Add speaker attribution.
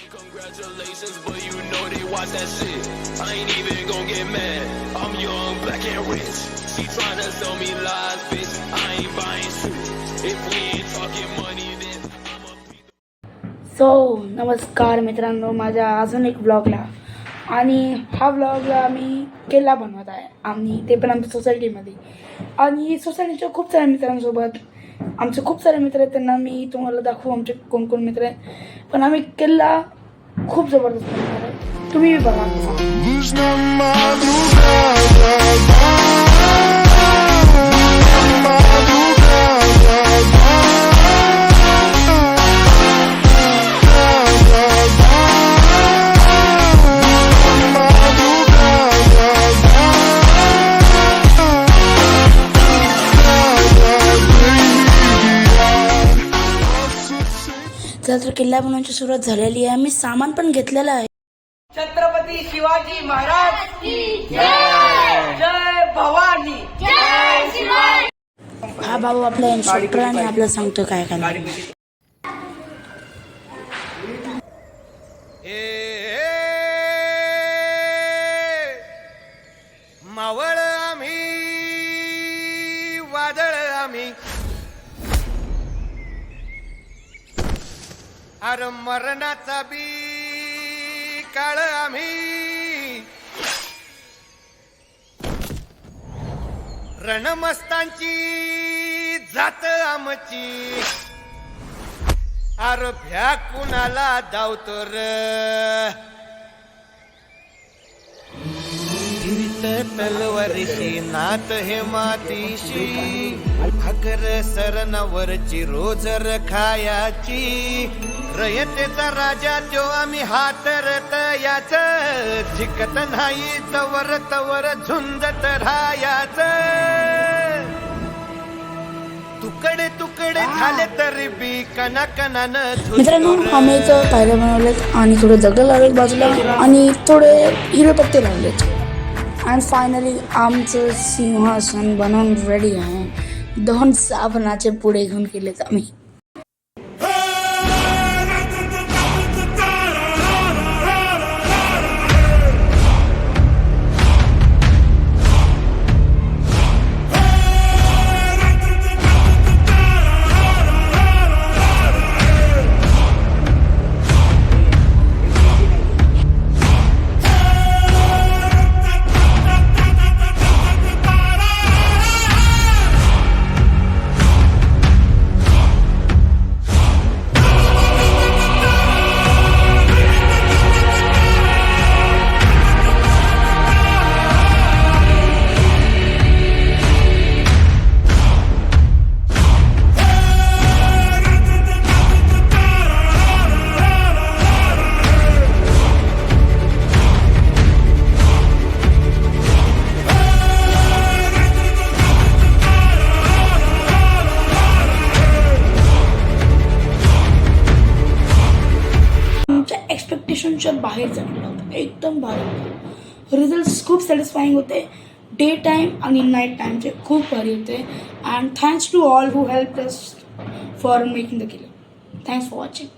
Speaker 1: Congratulations, but you know they watch that shit. I ain't even gonna get mad. I'm young, black and rich. She tryna sell me lies, bitch. I ain't buying shit. If we ain't talking money, then I'm a
Speaker 2: so नमस्कार मित्रांनो, माझ्या अजून एक ब्लॉगला. आणि हा ब्लॉगला आम्ही केला बनवत आहे आम्ही, ते पण आमच्या सोसायटीमध्ये. आणि सोसायटीच्या खूप साऱ्या मित्रांसोबत, आमचे खूप सारे मित्र आहेत, त्यांना मी तुम्हाला दाखवू आमचे कोण कोण मित्र आहेत. पण आम्ही केला खूप जबरदस्त बनवणार आहे, तुम्ही बघा आमचा. तर किल्ला बनवण्याची सुरुवात झालेली आहे. आम्ही सामान पण घेतलेलं आहे.
Speaker 3: छत्रपती शिवाजी महाराज की जय. जय भवानी. जय शिवाजी.
Speaker 2: हा भाऊ आपला इन्स्ट्रक्टर आणि आपल्याला सांगतो काय काय.
Speaker 4: मावळ आम्ही, वादळ आम्ही, अरे मरणाचा बी काळ आम्ही, रणमस्तांची जात आमची, अरे भ्या कुणाला धावतो र. तलवारीशी नात हे मातीशी, भाकर सरणावरची रोज खायाची, रयतेचा राजा त्यो आम्ही हातरत याच, झिकत नाही तवर तवर झुंजत राहायाच. तुकडे तुकडे झाले तरी बी कणाकणानं.
Speaker 2: मित्रांनो, आम्ही इथं पायऱ्या बनवलेत आणि थोडे दगड लावलेत बाजूला आणि थोडे हिरवे पत्ते लावलेत. अँड फायनली आमचं सिंहासन बनवून रेडी आहे. 2 साबणाचे पुढे घेऊन गेलेत आम्ही. एक्सपेक्टेशनच्या बाहेर झालेलं होतं, एकदम भारी. रिझल्ट खूप सॅटिस्फाईंग होते. डे टाईम आणि नाईट टाईमचे खूप भारी होते. And thanks to all who help us for making the किल्ला. Thanks for watching.